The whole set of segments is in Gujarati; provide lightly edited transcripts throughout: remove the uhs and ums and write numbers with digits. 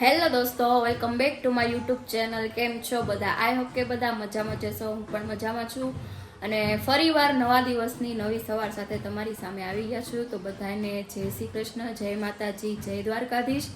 હેલો દોસ્તો, welcome back to my YouTube channel. કેમ છો બધા? આઈ હોપ કે બધા મજામાં જશો. હું પણ મજામાં છું અને ફરીવાર નવા દિવસની નવી સવાર સાથે તમારી સામે આવી ગયા છું. તો બધાને જય શ્રી કૃષ્ણ, જય માતાજી, જય દ્વારકાધીશ.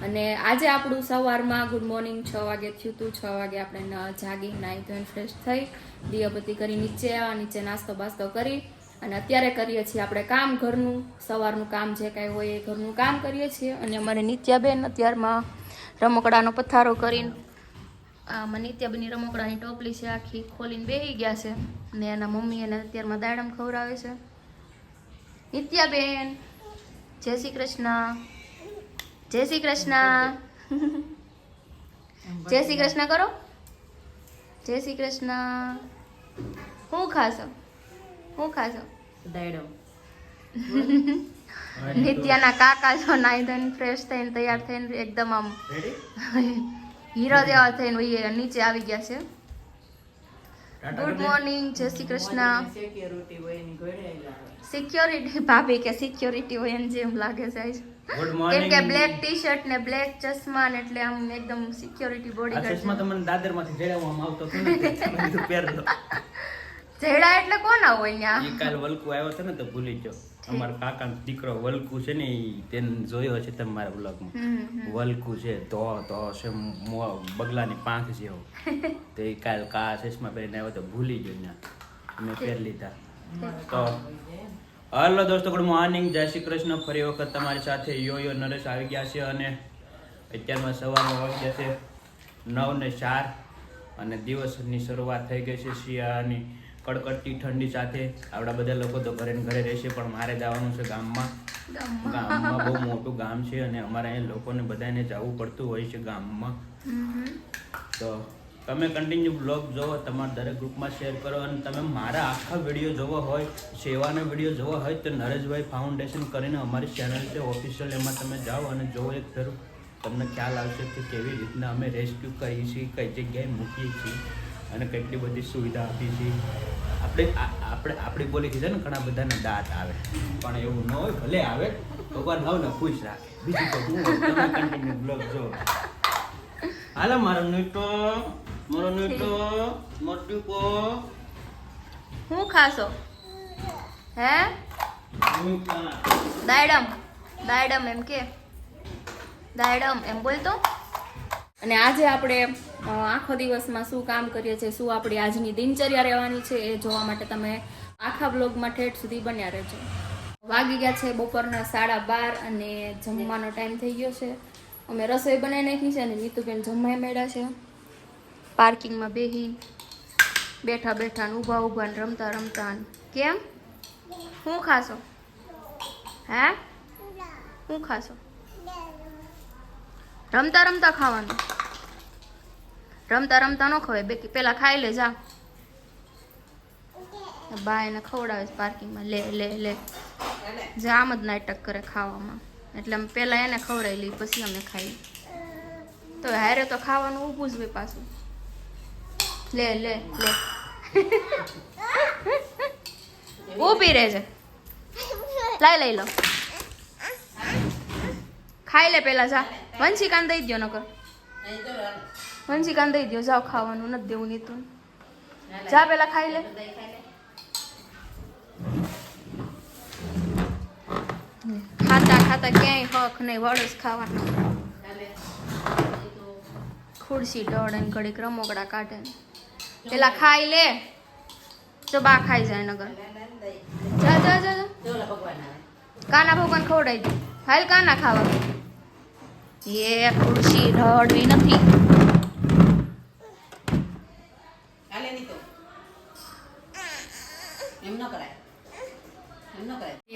અને આજે આપણું સવારમાં ગુડ મોર્નિંગ 6 વાગે થયું હતું. 6 વાગે આપણે જાગી નાહી ધોઈને ફ્રેશ થઈ દીવાબત્તી કરી નીચે આવ્યા, નીચે નાસ્તો બાસ્તો કરી અને અત્યારે કરીએ છીએ આપણે કામ, ઘરનું સવારનું કામ જે કાંઈ હોય એ ઘરનું કામ કરીએ છીએ. અને અમારે નિત્યાબેન અત્યારમાં રમકડાનો પથારો કરીને નિત્યાબેનની રમકડાની ટોપલી છે આખી ખોલીને બેસી ગયા છે ને એના મમ્મી એને અત્યારમાં દાડમ ખવડાવે છે. નિત્યાબેન જય શ્રી કૃષ્ણ, જય શ્રી કૃષ્ણ, જય શ્રી કૃષ્ણ કરો, જય શ્રી કૃષ્ણ. શું ખાશો? શું ખાશો? દાડમ. નિત્યાના કાકા જો નાઈ ધોઈને ફ્રેશ થઈને તૈયાર થઈને એકદમ આમ હીરો જેવા થઈને વહી નીચે આવી ગયા છે. ગુડ મોર્નિંગ, જય શ્રી કૃષ્ણ. સિક્યોરિટી ભાભી કે સિક્યોરિટી હોય એમ જેમ લાગે છે કેમ કે બ્લેક ટી શર્ટ ને બ્લેક ચશ્મા ને એટલે આમ એકદમ સિક્યોરિટી બોડીગાર્ડ. ચશ્મા તમને દાદરમાંથી જડાવવામાં આવતો હતો ને તો પહેરલો. જેડા એટલે કોના હોય ન્યા? ઈ કાલ વલકુ આવ્યો હતો ને તો ભૂલી ગયો. અમારા કાકાનો દીકરો વલકુ છે ને ઈ તેને જોયો છે તમારા બ્લોગમાં. વલકુ છે તો છે બગલાની પાંખ જેવો. તો ઈ કાલ ચશ્મા પહેરીને આવ્યો તો ભૂલી ગયો ત્યાં મેં પહેરી લીધા. તો હલો દોસ્તો, ગુડ મોર્નિંગ, જય શ્રી કૃષ્ણ. ફરી વખત તમારી સાથે યો નરેશ આવી ગયા છે અને અત્યારમાં સવારમાં વાગ્યા છે 9:04 અને દિવસની શરૂઆત થઈ ગઈ છે શિયાળાની કડકડતી ઠંડી સાથે. આપણા બધા લોકો તો ઘરે ઘરે રહેશે પણ મારે જવાનું છે ગામમાં. ગામમાં બહુ મોટું ગામ છે અને અમારે અહીંયા લોકોને બધાને જવું પડતું હોય છે ગામમાં. તો તમે કન્ટિન્યુ બ્લોગ જોવો, તમારા દરેક ગ્રુપમાં શેર કરો અને તમે મારા આખા વિડીયો જોવો હોય, સેવાના વિડીયો જોવો હોય તો નરેશભાઈ ફાઉન્ડેશન કરીને અમારી ચેનલ છે ઓફિશિયલ, એમાં તમે જાઓ અને જોવો એક ફેરું. તમને ખ્યાલ આવશે કે કેવી રીતના અમે રેસ્ક્યુ કરીએ છીએ, કઈ જગ્યાએ મૂકીએ છીએ અને કેટલી બધી સુવિધા આપીએ છીએ. આપણી બોલીથી છે ને ઘણા બધાને દાંત આવે પણ એવું ન હોય, ભલે આવે ભગવાન ભાવને ખુશ રાખે. બીજું તો હું હોય, તમે કન્ટિન્યુ બ્લોગ જોવો. હાલો મારો નેટો મોટું કો શું ખાશો? હે? દાડમ એમ કે દાડમ એમ બોલતો. અને આજે આપણે આખો દિવસમાં શું કામ કરીએ છીએ, શું આપણી આજની દિનચર્યા રહેવાની છે એ જોવા માટે તમે આખા બ્લોગમાં ઠેઠ સુધી બન્યા રહેજો. વાગી ગયા છે બપોરના 12:30 અને જમવાનો ટાઈમ થઈ ગયો છે. અમે રસોઈ બનાવી નાખી છે અને નીતુબેન જમવા મેળા છે. પાર્કિંગમાં બેઠા બેઠા ઊભા ને રમતા. કેમ? શું ખાશો? હે? શું ખાશો? રમતા ખાવાનું. રમતા ન ખવાય, બેકી પેલા ખાઈ લે જા. બા એને ખવડાવે પાર્કિંગમાં. લે જે આમ જ નાટક કરે ખાવામાં, એટલે અમે પેલા એને ખવડાવી લઈ પછી અમે ખાઈ. તો હારે તો ખાવાનું ઊભું જ હોય પાછું. લે ઊભી રહેજે. લઈ લો, ખાઈ લે પેલા જા. વંશિકાને દઈ દો નકર. વંશિકાને દઈ દો, જાઓ ખાવાનું નથી દેવું નીતું. જા પેલા ખાઈ લે. ખાતા ક્યાંય હક નહીં, વળસ ખાવાનું. ખુરશી ટળ ને ઘડીક રમોકડા કાઢે. પેલા ખાઈ લે, જો બા ખાઈ જાય નગર. જા કાના ભગવાન ખવડાવી દે. હાલ કાના ખાવા. એ ખુરશી રડવી નથી.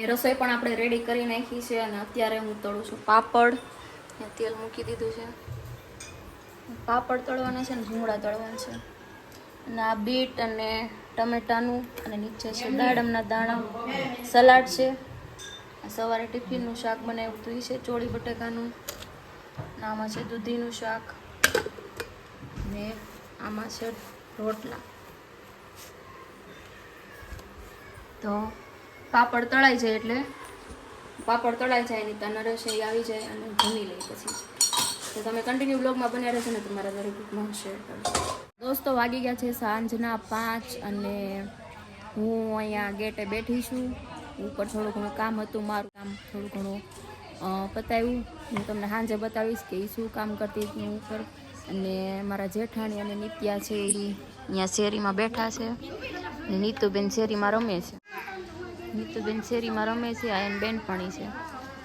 એ રસોઈ પણ આપણે રેડી કરી નાખી છે અને અત્યારે હું તળું છું પાપડ. તેલ મૂકી દીધું છે. પાપડ તળવાના છે ને ભૂંગળા તળવાના છે. અને આ બીટ અને ટમેટાનું અને નીચે છે દાડમના દાણા. સલાડ છે. સવારે ટિફિનનું શાક બનાવ્યું હતું એ છે ચોળી બટેકાનું. આમાં છે દૂધીનું શાક ને આમાં છે રોટલા. તો પાપડ તળાઈ જાય એટલે પાપડ તળાઈ જાય નહીં તો નરેશ આવી જાય અને જમી લે પછી. તો તો તમે કન્ટિન્યુ બ્લોગમાં બન્યા રહેશો ને તમારા દરેક ગ્રુપમાં શેર કરજો. દોસ્તો વાગી ગયા છે સાંજના 5 અને હું અહીંયા ગેટે બેઠી છું. ઉપર થોડું ઘણું કામ હતું, મારું કામ થોડું ઘણું પતાવ્યું. હું તમને સાંજે બતાવીશ કે એ શું કામ કરતી હતી હું ઉપર. અને મારા જેઠાણી અને નિત્યા છે એ અહીંયા શેરીમાં બેઠા છે. અને નીતુબેન શેરીમાં રમે છે. નીતુબેન શેરીમાં રમે છે. આ એની બેનપણી છે,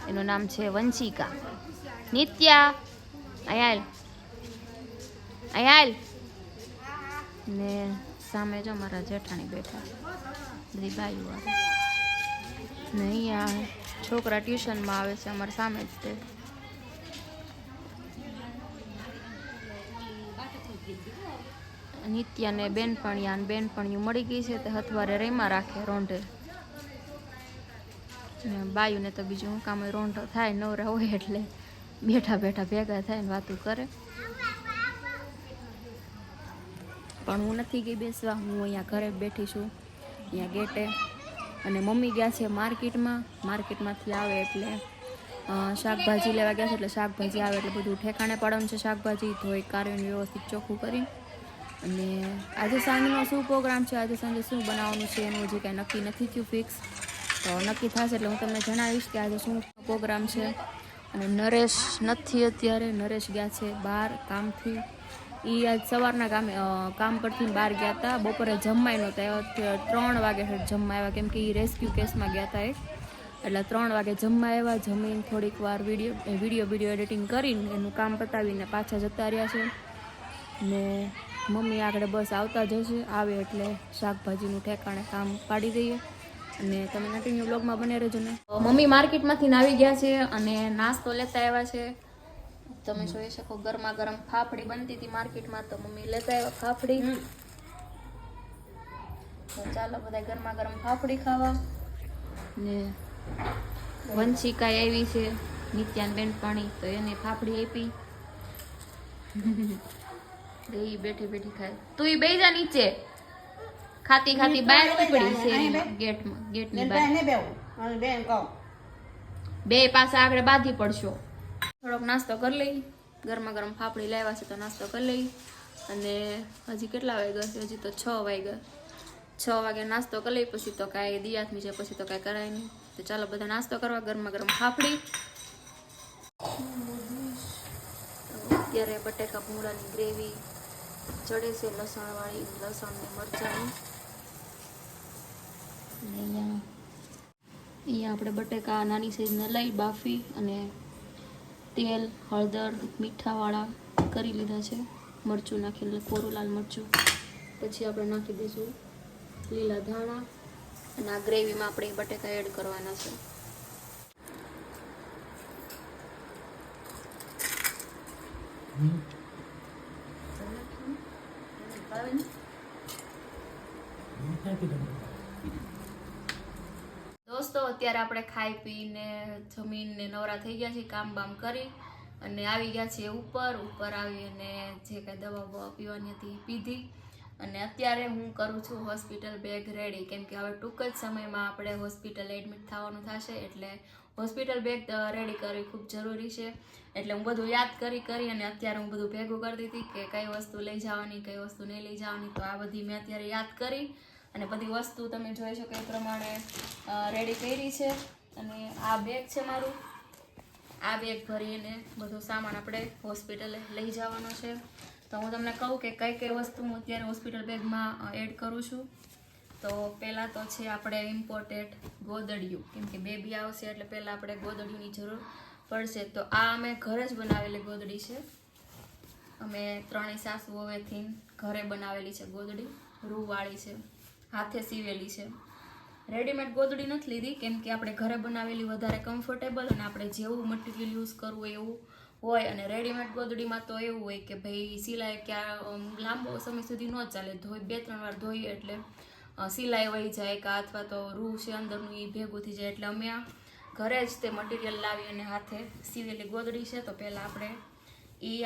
એનું નામ છે વંશિકા. નિત્યા અહીંયા ને સામે જો મારા જેઠાણી બેઠા, બધી બાઈઓ આવે ને અહીંયા છોકરા ટ્યુશનમાં આવે છે અમારા સામે જ તે. નિત્યાને બેનપણીઓ મળી ગઈ છે તે હથવારે રેમાં રાખે રોંઢે. ને બાયુને તો બીજું શું કામ હોય, રોંઢો થાય નવરા હોય એટલે બેઠા બેઠા ભેગા થાય ને વાતું કરે. પણ હું નથી ગઈ બેસવા, હું અહીંયા ઘરે બેઠી છું અહીંયા ગેટે. અને મમ્મી ગયા છે માર્કેટમાંથી આવે એટલે શાકભાજી લેવા ગયા છે. એટલે શાકભાજી આવે એટલે બધું ઠેકાણે પાડવાનું છે. શાકભાજી ધોઈ કાઢીને વ્યવસ્થિત ચોખ્ખું કરી. અને આજે સાંજનો શું પ્રોગ્રામ છે, આજે સાંજે શું બનાવવાનું છે એનું હજી કાંઈ નક્કી નથી થયું ફિક્સ. તો નક્કી થશે એટલે હું તમને જણાવીશ કે આજે શું પ્રોગ્રામ છે. અને નરેશ નથી અત્યારે, નરેશ ગયા છે બહાર કામથી. એ આજ સવારના કામ પરથી બહાર ગયા હતા. બપોરે જમવાય નહોતા આવ્યા, 3 વાગે જમવા આવ્યા, કેમ કે એ રેસ્ક્યુ કેસમાં ગયા હતા એટલે 3 વાગે જમવા આવ્યા. જમીને થોડીક વાર વિડીયો એડિટિંગ કરીને એનું કામ પતાવીને પાછા જતા રહ્યા છે. ને મમ્મી આગળ બસ આવતા જશે, આવે એટલે શાકભાજીનું ઠેકાણે કામ પાડી દઈએ. અને તમે કન્ટિન્યુ બ્લોગમાં બને રહેજો ને. મમ્મી માર્કેટમાંથી આવી ગયા છે અને નાસ્તો લેતા આવ્યા છે. તમે જોઈ શકો ગરમા ગરમ ફાફડી બનતી હતી માર્કેટમાં, તો મમ્મી લેતા આવ્યા ફાફડી. તો ચાલો બધા ગરમા ગરમ ફાફડી ખાવા. ને વંશિકા આવી છે, નિત્યાન બેનપણી, તો એને ફાફડી આપી. એ બેઠી ખાય. તું ઈ બેહી જા નીચે. ખાતી બહાર પડી છે ગેટની બહાર. બે પાછા આગળ બાંધી પડશો. થોડોક નાસ્તો કરી લઈ. ગરમા ગરમ ફાફડી લાવ્યા છે તો નાસ્તો કરી લઈ. અને હજી કેટલા વાગ્યા છે? હજી તો 6 વાગ્યા. 6 વાગે નાસ્તો કરી લઈ, પછી તો કાંઈ દિયાથમી છે, પછી તો કાંઈ કરાય નહીં. તો ચાલો બધા નાસ્તો કરવા. ગરમા ગરમ ફાફડી. અત્યારે બટેકા ભૂંગળાની ગ્રેવી ચડે છે, લસણવાળી, લસણ ને મરચાંની. અહીંયા આપણે બટેકા નાની સાઈઝના લઈ બાફી અને તેલ, હળદર, મીઠાવાળા કરી લીધા છે. મરચું નાખી, કોરું લાલ મરચું. પછી આપણે નાખી દઈશું લીલા ધાણા. અને આ ગ્રેવીમાં આપણે બટેકા એડ કરવાના છે. દોસ્તો અત્યારે આપણે ખાઈ પીને જમીને નવરા થઈ ગયા છીએ, કામ બામ કરી અને આવી ગયા છીએ ઉપર આવી અને જે કાંઈ દવા પીવાની હતી પીધી. અને અત્યારે હું કરું છું હોસ્પિટલ બેગ રેડી, કેમ કે હવે ટૂંક જ સમયમાં આપણે હોસ્પિટલ એડમિટ થવાનું થશે. એટલે હોસ્પિટલ બેગ રેડી કરવી ખૂબ જરૂરી છે. એટલે હું બધું યાદ કરી અને અત્યારે હું બધું ભેગું કરતી હતી કે કઈ વસ્તુ લઈ જવાની, કઈ વસ્તુ નહીં લઈ જવાની. તો આ બધી મેં અત્યારે યાદ કરી અને બધી વસ્તુ તમે જોઈ શકો એ પ્રમાણે રેડી કરી છે. અને આ બેગ છે મારું. આ બેગ ભરીને બધો સામાન આપણે હોસ્પિટલે લઈ જવાનો છે. તો હું તમને કહું કે કઈ વસ્તુ હું અત્યારે હોસ્પિટલ બેગમાં એડ કરું છું. તો પહેલાં તો છે આપણે ઇમ્પોર્ટેડ ગોદડિયું, કેમ કે બેબી આવશે એટલે પહેલાં આપણે ગોદડિયુંની જરૂર પડશે. તો આ અમે ઘરે જ બનાવેલી ગોદડી છે. અમે 3 સાસુ હવેથી ઘરે બનાવેલી છે ગોદડી. રૂવાળી છે, હાથે સીવેલી છે. રેડીમેડ ગોદડી નથી લીધી, કેમ કે આપણે ઘરે બનાવેલી વધારે કમ્ફર્ટેબલ અને આપણે જેવું મટીરિયલ યુઝ કરવું એવું હોય. અને રેડીમેડ ગોદડીમાં તો એવું હોય કે ભાઈ સિલાઈ ક્યાં લાંબો સમય સુધી ન ચાલે, 2-3 વાર ધોઈએ એટલે સિલાઈ વહી જાય કે અથવા તો રૂ છે અંદરનું એ ભેગું થઈ જાય. એટલે અમે ઘરે જ તે મટીરિયલ લાવી અને હાથે સીવેલી ગોદડી છે. તો પહેલાં આપણે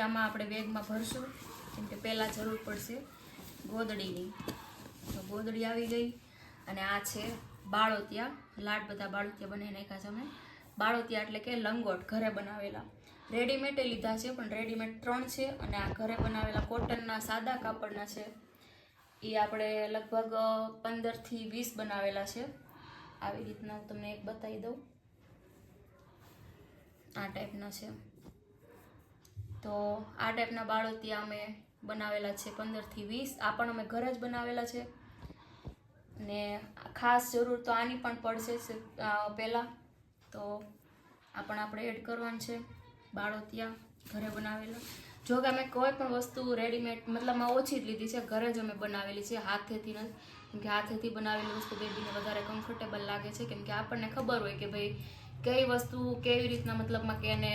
આમાં આપણે બેગમાં ભરશું, કેમ કે પહેલાં જરૂર પડશે ગોદડીની. તો ગોદડી આવી ગઈ. અને આ છે બાળોતિયા. બધા બાળોતિયા બનાવી નાખ્યા છે અમે. બાળોતિયા એટલે કે લંગોટ ઘરે બનાવેલા. રેડીમેડ લીધા છે, પણ રેડીમેડ 3 છે અને આ ઘરે બનાવેલા કોટનના સાદા કાપડના છે. એ આપણે લગભગ 15 થી 20 બનાવેલા છે. આવી રીતના હું તમને એક બતાવી દઉં. આ ટાઈપના છે. તો આ ટાઈપના બાળોતિયા અમે બનાવેલા છે 15 થી 20. આ પણ અમે ઘરે જ બનાવેલા છે. ને ખાસ જરૂર તો આની પણ પડશે પહેલાં, તો આ પણ આપણે એડ કરવાનું છે. બાળોતિયા ઘરે બનાવેલા. જો કે અમે કોઈ પણ વસ્તુ રેડીમેડ મતલબમાં ઓછી જ લીધી છે, ઘરે જ અમે બનાવેલી છે, હાથેથી નથી. કેમ કે હાથેથી બનાવેલી વસ્તુ બેબીને વધારે કમ્ફર્ટેબલ લાગે છે. કેમ કે આપણને ખબર હોય કે ભાઈ કઈ વસ્તુ કેવી રીતના મતલબમાં કે એને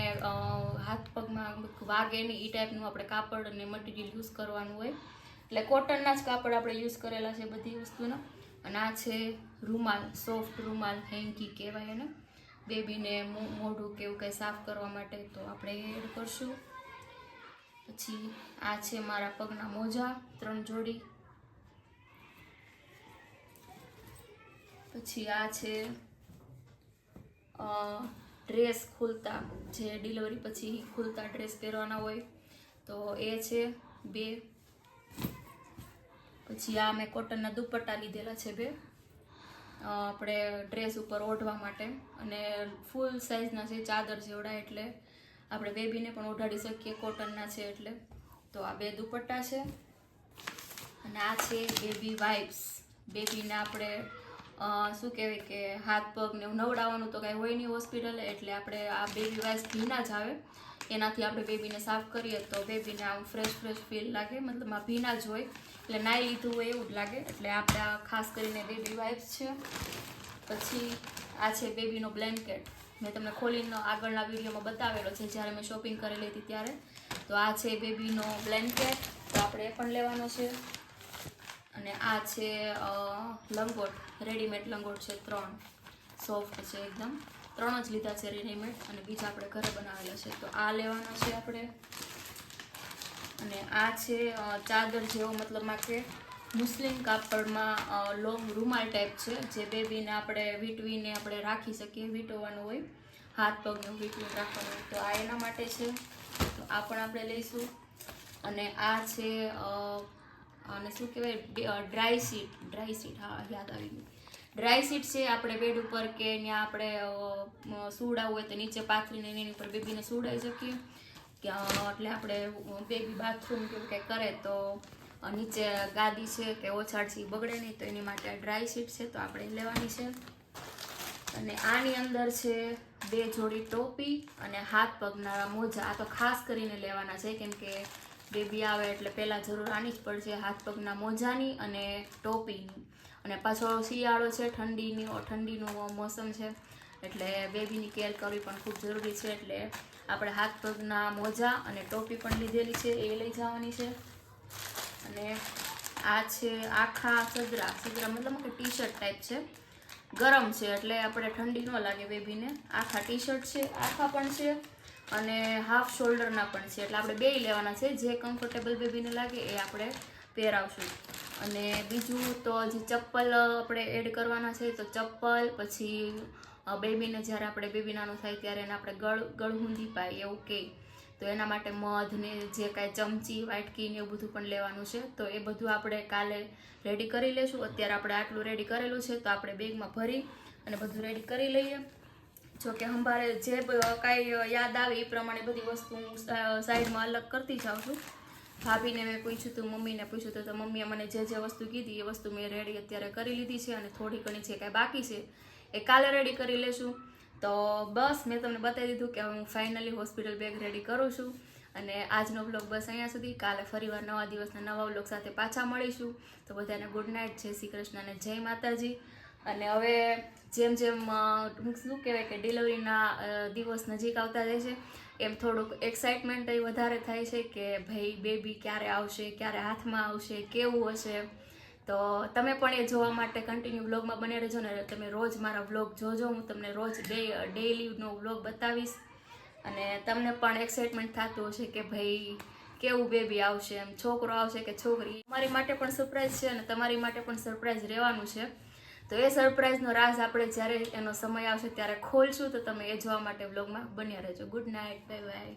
હાથ પગમાં વાગે નહીં એ ટાઈપનું આપણે કાપડ અને મટીરિયલ યુઝ કરવાનું હોય. એટલે કોટનના જ કાપડ આપણે યુઝ કરેલા છે બધી વસ્તુના. અને આ છે રૂમાલ, સોફ્ટ રૂમાલ, હેન્કી કહેવાય એને, બેબીને મોઢું કે એવું કંઈ સાફ કરવા માટે, તો આપણે એડ કરશું. પછી આ છે મારા પગના મોજા 3 જોડી. પછી આ છે ડ્રેસ ખુલતા, જે ડિલિવરી પછી ખુલતા ડ્રેસ પહેરવાના હોય, તો એ છે 2. પછી આ મેં કોટનના દુપટ્ટા લીધેલા છે 2, આપણે ડ્રેસ ઉપર ઓઢવા માટે, અને ફૂલ સાઇઝના છે, ચાદર જેવડા, એટલે આપણે બેબીને પણ ઓઢાડી શકીએ, કોટનના છે એટલે. તો આ 2 દુપટ્ટા છે. અને આ છે બેબી વાઇપ્સ. બેબીને આપણે શું કહેવાય કે હાથ પગ ને એવું નવડાવવાનું તો કાંઈ હોય નહીં હોસ્પિટલે, એટલે આપણે આ બેબી વાઇપ્સ ભીના જ આવે, એનાથી આપણે બેબીને સાફ કરીએ તો બેબીને આમ ફ્રેશ ફીલ લાગે. મતલબ આ ભીના જ હોય એટલે નાઈ લીધું હોય એવું જ લાગે. એટલે આપણે આ ખાસ કરીને બેબી વાઇપ્સ છે. પછી આ છે બેબીનો બ્લેન્કેટ. મેં તમને ખોલીને આગળના વિડીયોમાં બતાવેલો છે જ્યારે મેં શોપિંગ કરેલી હતી ત્યારે. તો આ છે બેબીનો બ્લેન્કેટ, તો આપણે એ પણ લેવાનો છે. અને આ છે લંગોટ, રેડીમેડ લંગોટ છે 3, સોફ્ટ છે એકદમ. 3 જ લીધા છે રેડીમેડ, અને બીજા આપણે ઘરે બનાવેલા છે, તો આ લેવાના છે આપણે. અને આ છે ચાદર જેવો, મતલબમાં કે મુસ્લિમ કાપડમાં લોંગ રૂમાલ ટાઈપ છે, જે બેબીને આપણે વીંટવીને આપણે રાખી શકીએ, વીંટવાનું હોય, હાથ પગનું વીંટવીને રાખવાનું હોય, તો આ એના માટે છે. તો આ પણ આપણે લઈશું. અને આ છે અને શું કહેવાય, ડ્રાય સીટ, હા યાદ આવી ગયું, ડ્રાય સીટ છે. આપણે બેડ ઉપર કે ત્યાં આપણે સુવડાવવું હોય તો નીચે પાથરીને એની ઉપર બેબીને સુવડાવી શકીએ. એટલે આપણે બેબી બાથરૂમ કે કંઈ કરે તો નીચે ગાદી છે કે ઓછાડથી બગડે નહીં, તો એની માટે ડ્રાય સીટ છે, તો આપણે લેવાની છે. અને આની અંદર છે 2 જોડી ટોપી અને હાથ પગના મોજા. આ તો ખાસ કરીને લેવાના છે, કેમ કે બેબી આવે એટલે પહેલાં જરૂર આની જ પડશે, હાથ પગના મોજાની અને ટોપીની. અને પાછો શિયાળો છે, ઠંડીનું મોસમ છે, એટલે બેબીની કેર કરવી પણ ખૂબ જરૂરી છે. એટલે આપણે હાથ પગના મોજા અને ટોપી પણ લીધેલી છે, એ લઈ જવાની છે. અને આ છે આખા સદરા મતલબ કે ટી શર્ટ ટાઈપ છે, ગરમ છે એટલે આપણે ઠંડી ન લાગે બેબીને. આખા ટી શર્ટ છે, આખા પણ છે અને હાફ શોલ્ડરના પણ છે, એટલે આપણે 2 લેવાના છે. જે કમ્ફર્ટેબલ બેબીને લાગે એ આપણે પહેરાવશું. અને બીજું તો જે ચપ્પલ આપણે એડ કરવાના છે, તો ચપ્પલ, પછી બેબીને જ્યારે આપણે બેબી નાનું થાય ત્યારે એને આપણે ગળહુંદી પાય એવું કહે, તો એના માટે મધ ને જે કાંઈ ચમચી, વાટકી ને એવું બધું પણ લેવાનું છે. તો એ બધું આપણે કાલે રેડી કરી લઈશું. અત્યારે આપણે આટલું રેડી કરેલું છે, તો આપણે બેગમાં ભરી અને બધું રેડી કરી લઈએ. જો કે સંભાળે જે કાંઈ યાદ આવે એ પ્રમાણે બધી વસ્તુ હું સાઈડમાં અલગ કરતી જાઉં છું. ભાભીને મેં પૂછ્યું હતું, મમ્મીને પૂછ્યું હતું, તો મમ્મીએ મને જે વસ્તુ કીધી એ વસ્તુ મેં રેડી અત્યારે કરી લીધી છે. અને થોડી ઘણી જે કાંઈ બાકી છે એ કાલે રેડી કરી લેશું. તો બસ મેં તમને બતાવી દીધું કે હું ફાઇનલી હોસ્પિટલ બેગ રેડી કરું છું. અને આજનો વ્લોગ બસ અહીંયા સુધી. કાલે ફરીવાર નવા દિવસના નવા વ્લોગ સાથે પાછા મળીશું. તો બધાને ગુડ નાઇટ, જય શ્રી કૃષ્ણ અને જય માતાજી. અને હવે જેમ શું કહેવાય કે ડિલિવરીના દિવસ નજીક આવતા જાય છે, એમ થોડુંક એક્સાઇટમેન્ટ વધારે થાય છે કે ભાઈ બેબી ક્યારે આવશે, ક્યારે હાથમાં આવશે, કેવું હશે. તો તમે પણ એ જોવા માટે કન્ટિન્યુ વ્લોગમાં બને રહેજો ને. તમે રોજ મારા વ્લોગ જોજો, હું તમને રોજ ડેઈલીનો વ્લોગ બતાવીશ. અને તમને પણ એક્સાઇટમેન્ટ થતું હશે કે ભાઈ કેવું બેબી આવશે, એમ છોકરો આવશે કે છોકરી. તમારી માટે પણ સરપ્રાઈઝ છે અને તમારી માટે પણ સરપ્રાઈઝ રહેવાનું છે. તો એ સરપ્રાઈઝનો રાઝ આપણે જ્યારે એનો સમય આવશે ત્યારે ખોલશું, તો તમે એ જોવા માટે વ્લોગમાં બન્યા રહેજો. Good night, bye bye.